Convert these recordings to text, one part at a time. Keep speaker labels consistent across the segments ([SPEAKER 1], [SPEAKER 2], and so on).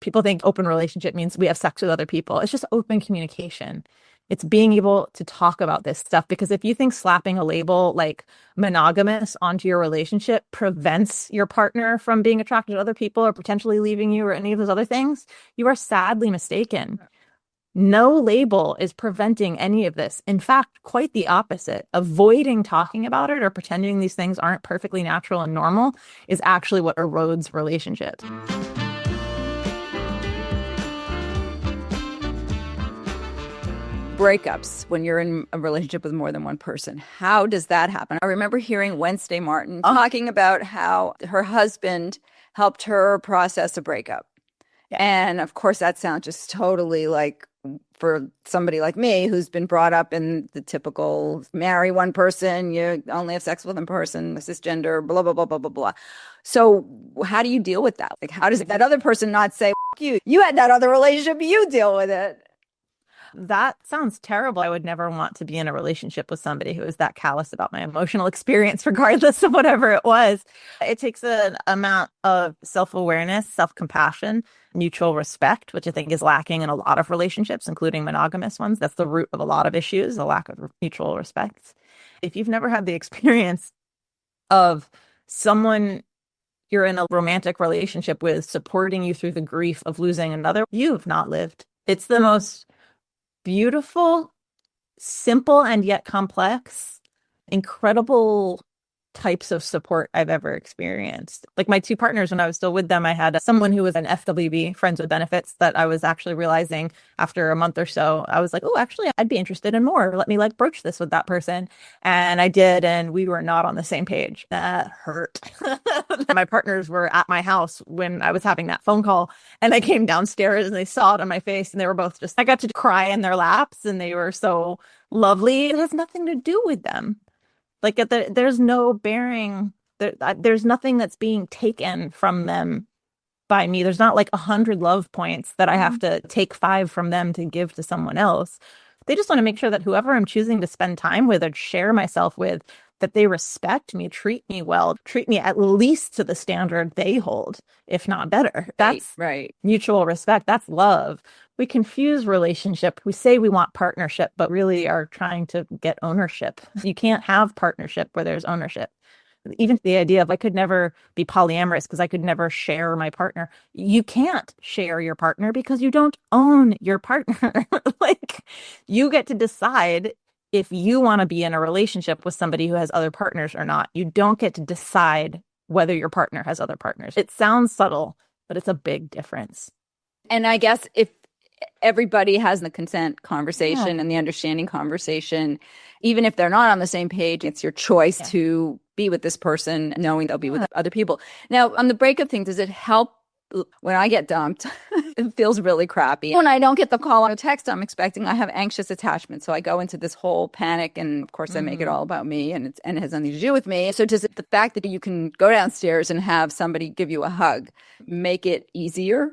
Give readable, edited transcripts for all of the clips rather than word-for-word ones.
[SPEAKER 1] People think open relationship means we have sex with other people. It's just open communication. It's being able to talk about this stuff, because if you think slapping a label like monogamous onto your relationship prevents your partner from being attracted to other people or potentially leaving you or any of those other things, you are sadly mistaken. No label is preventing any of this. In fact, quite the opposite. Avoiding talking about it or pretending these things aren't perfectly natural and normal is actually what erodes relationships.
[SPEAKER 2] Breakups when you're in a relationship with more than one person. How does that happen? I remember hearing Wednesday Martin talking about how her husband helped her process a breakup. Yeah. And of course, that sounds just totally like, for somebody like me who's been brought up in the typical marry one person, you only have sex with one person, cisgender, blah, blah, blah, blah, blah, blah. So how do you deal with that? Like, how does that other person not say, you had that other relationship, you deal with it?
[SPEAKER 1] That sounds terrible. I would never want to be in a relationship with somebody who is that callous about my emotional experience, regardless of whatever it was. It takes an amount of self-awareness, self-compassion, mutual respect, which I think is lacking in a lot of relationships, including monogamous ones. That's the root of a lot of issues, a lack of mutual respect. If you've never had the experience of someone you're in a romantic relationship with supporting you through the grief of losing another, you've not lived. It's the most beautiful, simple, and yet complex, incredible types of support I've ever experienced. Like my two partners, when I was still with them, I had someone who was an FWB, friends with benefits, that I was actually realizing after a month or so, I was like, oh, actually, I'd be interested in more. Let me broach this with that person. And I did, and we were not on the same page. That hurt. My partners were at my house when I was having that phone call, and I came downstairs and they saw it on my face, and they were both I got to cry in their laps, and they were so lovely. It has nothing to do with them. Like there's no bearing, there's nothing that's being taken from them by me. There's not 100 love points that I have to take 5 from them to give to someone else. They just want to make sure that whoever I'm choosing to spend time with or share myself with, that they respect me, treat me well, treat me at least to the standard they hold, if not better. That's
[SPEAKER 2] right.
[SPEAKER 1] Mutual respect. That's love. We confuse relationship. We say we want partnership, but really are trying to get ownership. You can't have partnership where there's ownership. Even the idea of I could never be polyamorous because I could never share my partner. You can't share your partner because you don't own your partner. You get to decide if you want to be in a relationship with somebody who has other partners or not. You don't get to decide whether your partner has other partners. It sounds subtle, but it's a big difference.
[SPEAKER 2] And I guess if everybody has the consent conversation and the understanding conversation, even if they're not on the same page, it's your choice to be with this person, knowing they'll be with other people. Now, on the breakup thing, does it help when I get dumped? It feels really crappy. When I don't get the call or text I'm expecting, I have anxious attachment. So I go into this whole panic, and of course I make it all about me, and it has nothing to do with me. So does the fact that you can go downstairs and have somebody give you a hug make it easier?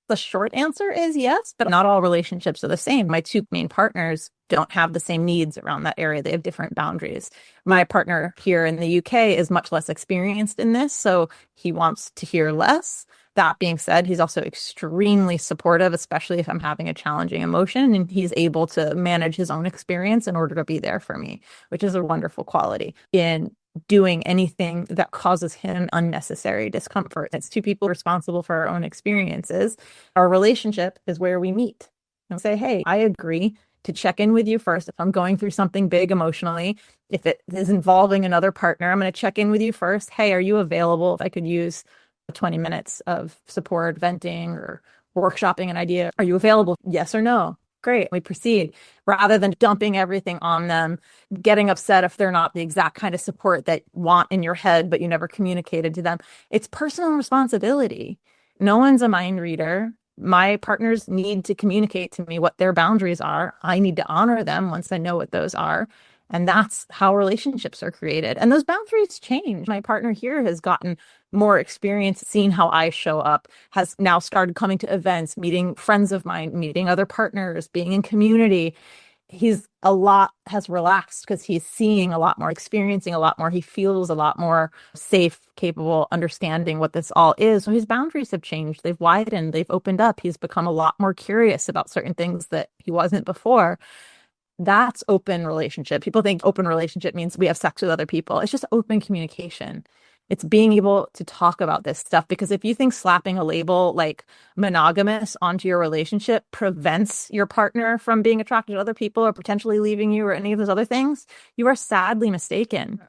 [SPEAKER 1] The short answer is yes, but not all relationships are the same. My two main partners don't have the same needs around that area. They have different boundaries. My partner here in the UK is much less experienced in this, so he wants to hear less. That being said, he's also extremely supportive, especially if I'm having a challenging emotion, and he's able to manage his own experience in order to be there for me, which is a wonderful quality in doing anything that causes him unnecessary discomfort. It's two people responsible for our own experiences. Our relationship is where we meet and say, hey, I agree to check in with you first. If I'm going through something big emotionally, if it is involving another partner, I'm going to check in with you first. Hey, are you available? If I could use 20 minutes of support, venting, or workshopping an idea. Are you available? Yes or no? Great. We proceed, rather than dumping everything on them, getting upset if they're not the exact kind of support that you want in your head, but you never communicated to them. It's personal responsibility. No one's a mind reader. My partners need to communicate to me what their boundaries are. I need to honor them once I know what those are. And that's how relationships are created. And those boundaries change. My partner here has gotten more experience seeing how I show up, has now started coming to events, meeting friends of mine, meeting other partners, being in community. he's has relaxed because he's seeing a lot more, experiencing a lot more. He feels a lot more safe, capable, understanding what this all is. So his boundaries have changed. They've widened. They've opened up. He's become a lot more curious about certain things that he wasn't before. That's open relationship. People think open relationship means we have sex with other people. It's just open communication. It's being able to talk about this stuff, because if you think slapping a label like monogamous onto your relationship prevents your partner from being attracted to other people or potentially leaving you or any of those other things, you are sadly mistaken.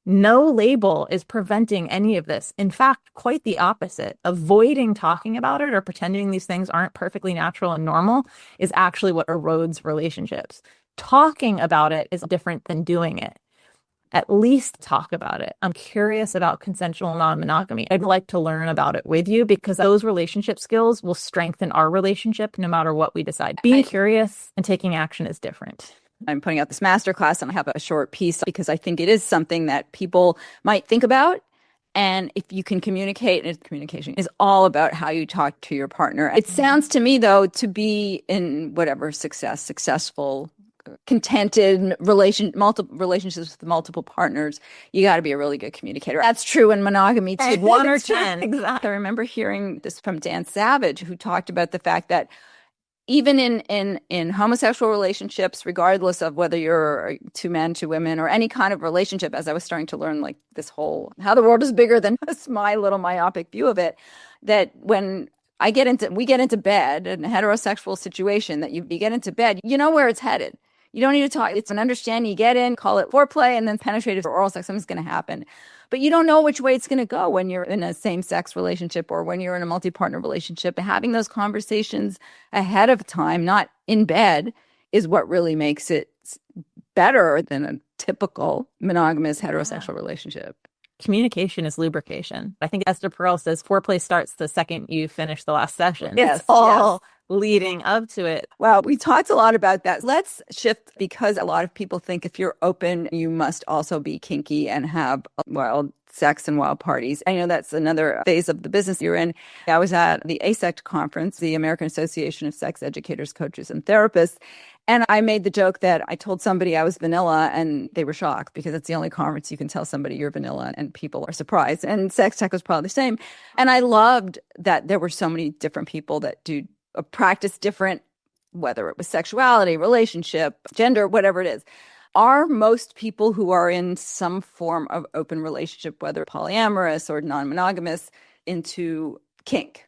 [SPEAKER 1] No label is preventing any of this. In fact, quite the opposite. Avoiding talking about it or pretending these things aren't perfectly natural and normal is actually what erodes relationships. Talking about it is different than doing it. At least talk about it. I'm curious about consensual non-monogamy. I'd like to learn about it with you, because those relationship skills will strengthen our relationship no matter what we decide. Being curious and taking action is different.
[SPEAKER 2] I'm putting out this masterclass and I have a short piece because I think it is something that people might think about. And if you can communicate, and communication is all about how you talk to your partner. It sounds to me, though, to be in whatever successful, contented multiple relationships with multiple partners, you got to be a really good communicator. That's true in monogamy too.
[SPEAKER 1] 1 or 10.
[SPEAKER 2] Exactly. I remember hearing this from Dan Savage, who talked about the fact that even in homosexual relationships, regardless of whether you're 2 men, 2 women, or any kind of relationship, as I was starting to learn like this whole how the world is bigger than just my little myopic view of it, that when we get into bed in a heterosexual situation, that you get into bed, you know where it's headed. You don't need to talk. It's an understanding. You get in, call it foreplay, and then penetrative or oral sex. Something's going to happen. But you don't know which way it's going to go when you're in a same-sex relationship or when you're in a multi-partner relationship. Having those conversations ahead of time, not in bed, is what really makes it better than a typical monogamous heterosexual relationship.
[SPEAKER 1] Communication is lubrication. I think Esther Perel says foreplay starts the second you finish the last session.
[SPEAKER 2] Yes,
[SPEAKER 1] it's all leading up to it.
[SPEAKER 2] Well, we talked a lot about that. Let's shift, because a lot of people think if you're open, you must also be kinky and have wild sex and wild parties. I know that's another phase of the business you're in. I was at the ASECT conference, the American Association of Sex Educators, Coaches, and Therapists. And I made the joke that I told somebody I was vanilla, and they were shocked, because it's the only conference you can tell somebody you're vanilla and people are surprised. And sex tech was probably the same. And I loved that there were so many different people that do practice different, whether it was sexuality, relationship, gender, whatever it is. Are most people who are in some form of open relationship, whether polyamorous or non-monogamous, into kink?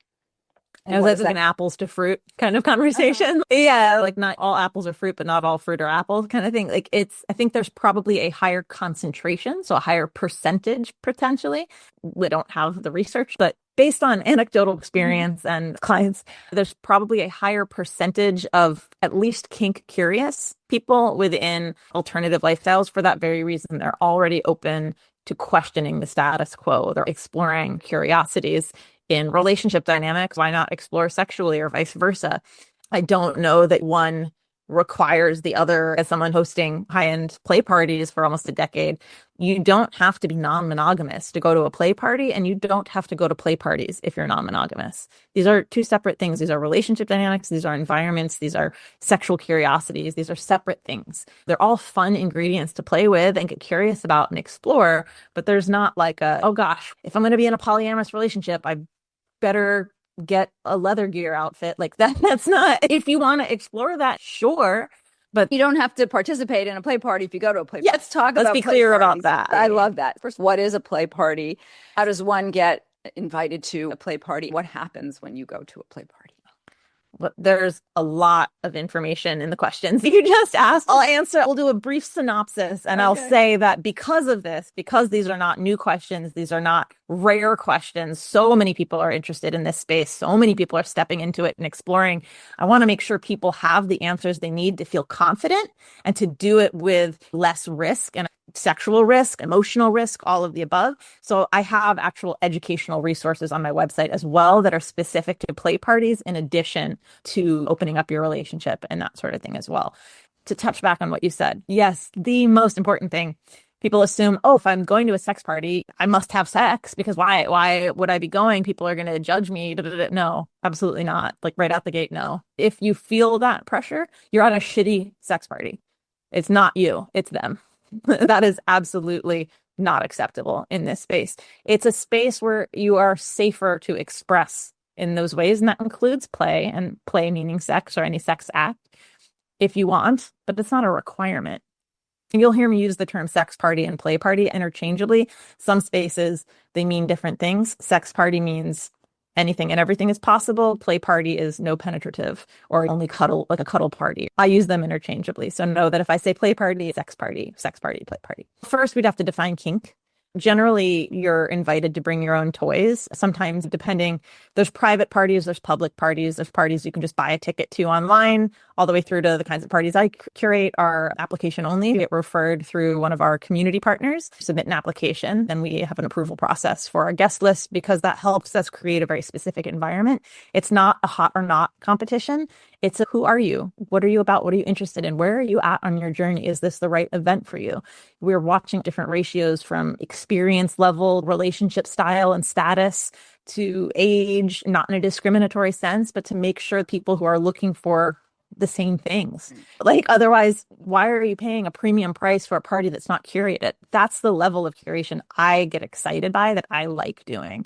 [SPEAKER 1] I know that's like an apples to fruit kind of conversation. Yeah, like not all apples are fruit, but not all fruit are apples kind of thing. Like I think there's probably a higher concentration, so a higher percentage potentially. We don't have the research, but based on anecdotal experience and clients, there's probably a higher percentage of at least kink curious people within alternative lifestyles. For that very reason, they're already open to questioning the status quo. They're exploring curiosities in relationship dynamics. Why not explore sexually or vice versa? I don't know that one requires the other. As someone hosting high-end play parties for almost a decade, you don't have to be non-monogamous to go to a play party, and you don't have to go to play parties if you're non-monogamous. These are 2 separate things. These are relationship dynamics. These are environments. These are sexual curiosities. These are separate things. They're all fun ingredients to play with and get curious about and explore, but there's not like oh gosh, if I'm going to be in a polyamorous relationship, I better get a leather gear outfit like that. That's not, if you want to explore that, sure. But
[SPEAKER 2] you don't have to participate in a play party if you go to a play party.
[SPEAKER 1] Let's be clear about that.
[SPEAKER 2] I love that. First, what is a play party? How does one get invited to a play party? What happens when you go to a play party?
[SPEAKER 1] There's a lot of information in the questions you just asked. I'll answer. We'll do a brief synopsis, and I'll say that because of this, because these are not new questions, these are not rare questions, so many people are interested in this space, so many people are stepping into it and exploring. I want to make sure people have the answers they need to feel confident and to do it with less risk and sexual risk, emotional risk, all of the above. So I have actual educational resources on my website as well that are specific to play parties, in addition to opening up your relationship and that sort of thing as well. To touch back on what you said, yes, the most important thing People assume, oh, if I'm going to a sex party, I must have sex because why would I be going? People are going to judge me. No, absolutely not. Like right out the gate, no. If you feel that pressure, you're at a shitty sex party. It's not you, it's them. That is absolutely not acceptable in this space. It's a space where you are safer to express in those ways, and that includes play, and play meaning sex or any sex act if you want, but it's not a requirement. You'll hear me use the term sex party and play party interchangeably. Some spaces, they mean different things. Sex party means anything and everything is possible. Play party is no penetrative or only cuddle, like a cuddle party. I use them interchangeably. So know that if I say play party, sex party, play party. First, we'd have to define kink. Generally, you're invited to bring your own toys. Sometimes, depending, there's private parties, there's public parties, there's parties you can just buy a ticket to online, all the way through to the kinds of parties I curate are application only. You get referred through one of our community partners, submit an application, then we have an approval process for our guest list because that helps us create a very specific environment. It's not a hot or not competition. It's a who are you? What are you about? What are you interested in? Where are you at on your journey? Is this the right event for you? We're watching different ratios from experience level, relationship style and status to age, not in a discriminatory sense, but to make sure people who are looking for the same things. Like otherwise, why are you paying a premium price for a party that's not curated? That's the level of curation I get excited by, that I like doing.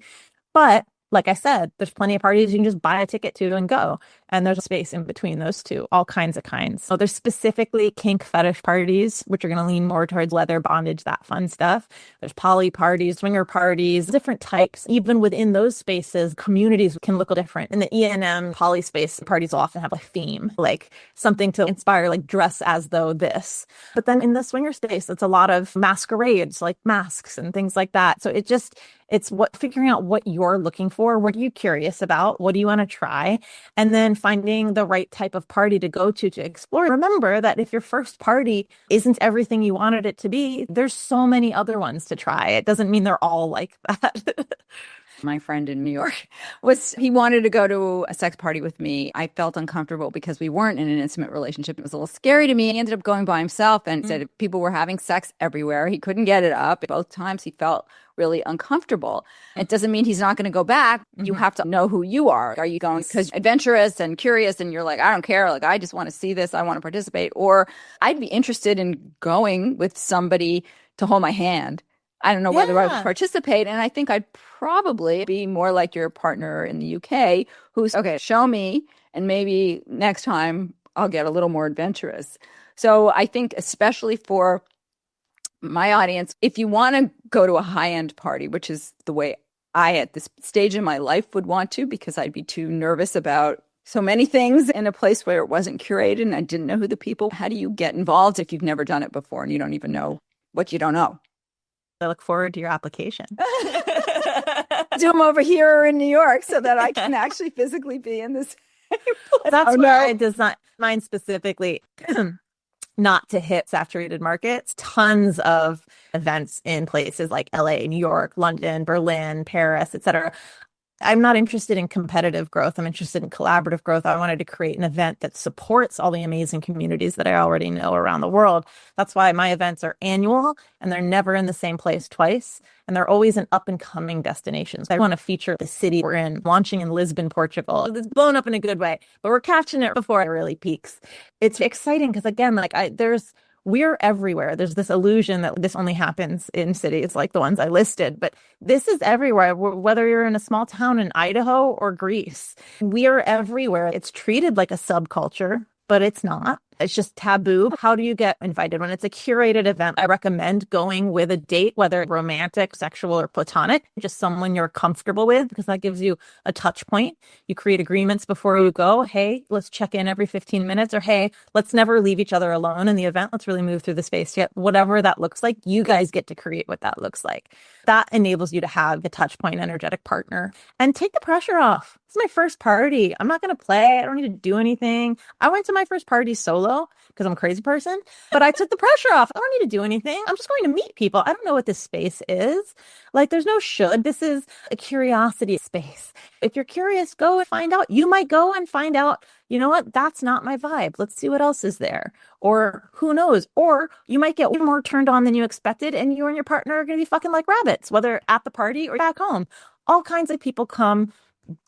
[SPEAKER 1] But like I said, there's plenty of parties you can just buy a ticket to and go. And there's a space in between those two, all kinds of kinds. So there's specifically kink fetish parties, which are going to lean more towards leather, bondage, that fun stuff. There's poly parties, swinger parties, different types. Even within those spaces, communities can look different. In the E&M poly space, parties will often have a theme, like something to inspire, like dress as though this. But then in the swinger space, it's a lot of masquerades, like masks and things like that. So it's figuring out what you're looking for. What are you curious about? What do you want to try? And then finding the right type of party to go to explore. Remember that if your first party isn't everything you wanted it to be, there's so many other ones to try. It doesn't mean they're all like that.
[SPEAKER 2] My friend in New York he wanted to go to a sex party with me. I felt uncomfortable because we weren't in an intimate relationship. It was a little scary to me. He ended up going by himself and said people were having sex everywhere. He couldn't get it up. Both times he felt really uncomfortable. It doesn't mean he's not going to go back. You have to know who you are. Are you going because adventurous and curious and you're like, I don't care. Like, I just want to see this. I want to participate. Or I'd be interested in going with somebody to hold my hand. I don't know whether I would participate. And I think I'd probably be more like your partner in the UK who's, okay, show me. And maybe next time I'll get a little more adventurous. So I think especially for my audience, if you want to go to a high-end party, which is the way I at this stage in my life would want to, because I'd be too nervous about so many things in a place where it wasn't curated and I didn't know who the people. How do you get involved if you've never done it before and you don't even know what you don't know?
[SPEAKER 1] I look forward to your application.
[SPEAKER 2] Do them over here in New York so that I can actually physically be in this.
[SPEAKER 1] That's why I designed mine specifically not to hit saturated markets. Tons of events in places like LA, New York, London, Berlin, Paris, etc. I'm not interested in competitive growth. I'm interested in collaborative growth. I wanted to create an event that supports all the amazing communities that I already know around the world. That's why my events are annual and they're never in the same place twice. And they're always in up and coming destinations. I want to feature the city we're in, launching in Lisbon, Portugal. It's blown up in a good way, but we're catching it before it really peaks. It's exciting because again, we're everywhere. There's this illusion that this only happens in cities like the ones I listed, but this is everywhere, whether you're in a small town in Idaho or Greece. We are everywhere. It's treated like a subculture, but it's not. It's just taboo. How do you get invited? When it's a curated event, I recommend going with a date, whether romantic, sexual, or platonic, just someone you're comfortable with, because that gives you a touch point. You create agreements before you go. Hey, let's check in every 15 minutes, or hey, let's never leave each other alone in the event. Let's really move through the space. Yet, whatever that looks like, you guys get to create what that looks like. That enables you to have a touch point, energetic partner and take the pressure off. It's my first party. I'm not going to play. I don't need to do anything. I went to my first party solo. solo because I'm a crazy person. But I took the pressure off. I don't need to do anything. I'm just going to meet people. I don't know what this space is. Like, there's no should. This is a curiosity space. If you're curious, go and find out. You might go and find out, you know what? That's not my vibe. Let's see what else is there. Or who knows? Or you might get more turned on than you expected, and you and your partner are going to be fucking like rabbits, whether at the party or back home. All kinds of people come,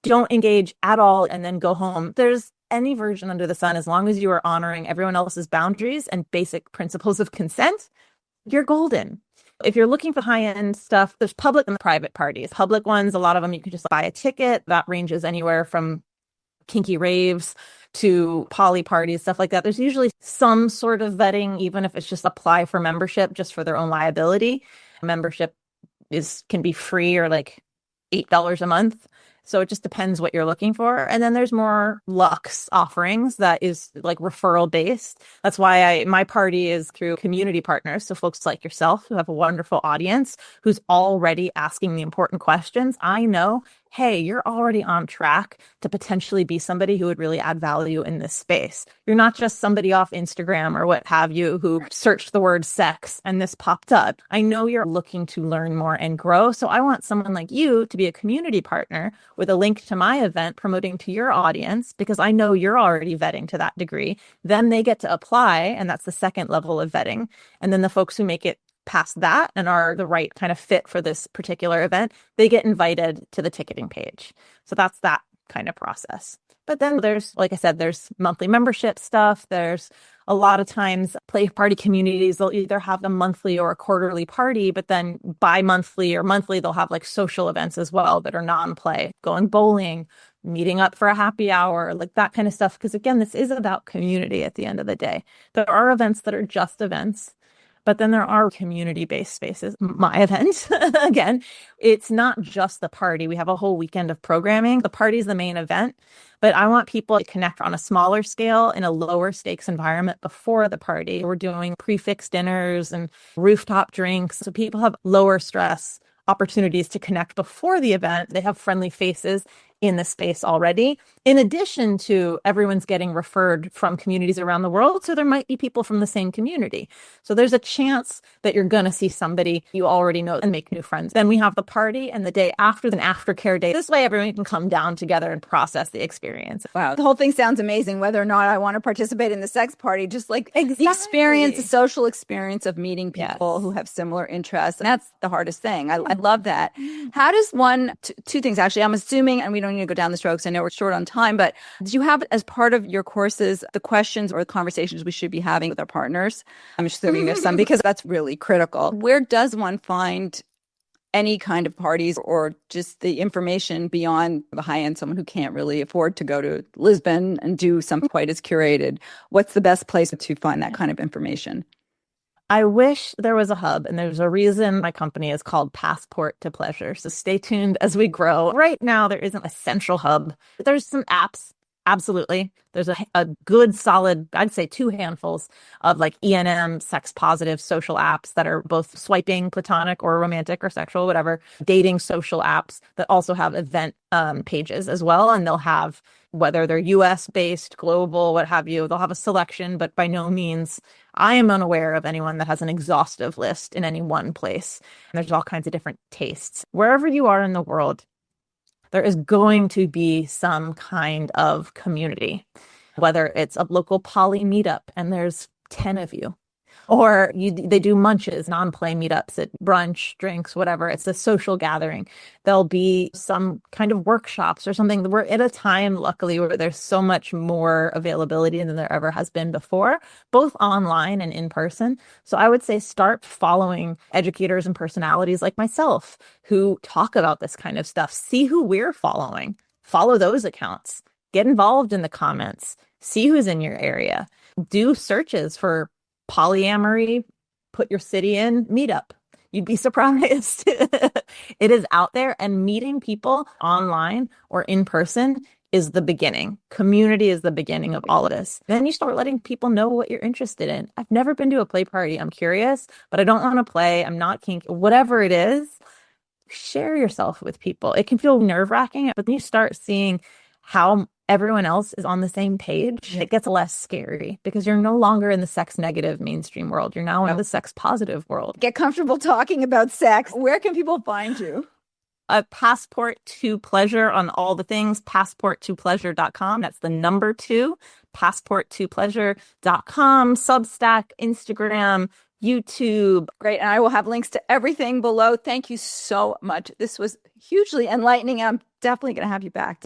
[SPEAKER 1] don't engage at all, and then go home. There's any version under the sun, as long as you are honoring everyone else's boundaries and basic principles of consent, you're golden. If you're looking for high-end stuff, there's public and private parties. Public ones, a lot of them, you can just buy a ticket. That ranges anywhere from kinky raves to poly parties, stuff like that. There's usually some sort of vetting, even if it's just apply for membership just for their own liability. Membership can be free or like $8 a month. So it just depends what you're looking for. And then there's more luxe offerings that is like referral based. That's why my party is through community partners. So folks like yourself who have a wonderful audience who's already asking the important questions. I know, hey, you're already on track to potentially be somebody who would really add value in this space. You're not just somebody off Instagram or what have you who searched the word sex and this popped up. I know you're looking to learn more and grow. So I want someone like you to be a community partner with a link to my event promoting to your audience, because I know you're already vetting to that degree. Then they get to apply, and that's the second level of vetting. And then the folks who make it past that and are the right kind of fit for this particular event, they get invited to the ticketing page. So that's that kind of process. But then there's, like I said, there's monthly membership stuff. There's a lot of times play party communities, they'll either have a monthly or a quarterly party, but then bi-monthly or monthly, they'll have like social events as well that are non-play, going bowling, meeting up for a happy hour, like that kind of stuff. Because again, this is about community at the end of the day. There are events that are just events. But then there are community-based spaces. My event, again, it's not just the party. We have a whole weekend of programming. The party is the main event, but I want people to connect on a smaller scale in a lower stakes environment before the party. We're doing prefix dinners and rooftop drinks. So people have lower stress opportunities to connect before the event. They have friendly faces in the space already, in addition to everyone's getting referred from communities around the world. So there might be people from the same community. So there's a chance that you're going to see somebody you already know and make new friends. Then we have the party and the day after, an aftercare day. This way, everyone can come down together and process the experience.
[SPEAKER 2] Wow. The whole thing sounds amazing, whether or not I want to participate in the sex party, just like
[SPEAKER 1] exactly.
[SPEAKER 2] The experience, the social experience of meeting people who have similar interests. And that's the hardest thing. I love that. How does two things actually, I'm assuming, and we don't need to go down this road because I know we're short on time, but do you have as part of your courses the questions or the conversations we should be having with our partners? I'm assuming there's some, because that's really critical. Where does one find any kind of parties or just the information beyond the high end, someone who can't really afford to go to Lisbon and do something quite as curated? What's the best place to find that kind of information?
[SPEAKER 1] I wish there was a hub, and there's a reason my company is called Passport to Pleasure. So stay tuned as we grow. Right now, there isn't a central hub. There's some apps. Absolutely. There's a good solid, I'd say 2 handfuls of like E&M, sex positive social apps that are both swiping, platonic or romantic or sexual, whatever, dating social apps that also have event pages as well. And they'll have, whether they're US based, global, what have you, they'll have a selection, but by no means, I am unaware of anyone that has an exhaustive list in any one place. And there's all kinds of different tastes. Wherever you are in the world, there is going to be some kind of community, whether it's a local poly meetup and there's 10 of you, or they do munches, non-play meetups at brunch, drinks, whatever. It's a social gathering. There'll be some kind of workshops or something. We're at a time, luckily, where there's so much more availability than there ever has been before, both online and in person. So I would say start following educators and personalities like myself who talk about this kind of stuff. See who we're following. Follow those accounts. Get involved in the comments. See who's in your area. Do searches for polyamory, put your city in, meetup. You'd be surprised. It is out there, and meeting people online or in person is the beginning. Community is the beginning of all of this. Then you start letting people know what you're interested in. I've never been to a play party. I'm curious, but I don't want to play. I'm not kinky. Whatever it is, share yourself with people. It can feel nerve-wracking, but then you start seeing how everyone else is on the same page, it gets less scary because you're no longer in the sex negative mainstream world. You're now in the sex positive world.
[SPEAKER 2] Get comfortable talking about sex. Where can people find you?
[SPEAKER 1] A passport to pleasure on all the things, passporttopleasure.com. That's the number 2, passporttopleasure.com, Substack, Instagram, YouTube.
[SPEAKER 2] Great. And I will have links to everything below. Thank you so much. This was hugely enlightening. I'm definitely going to have you back.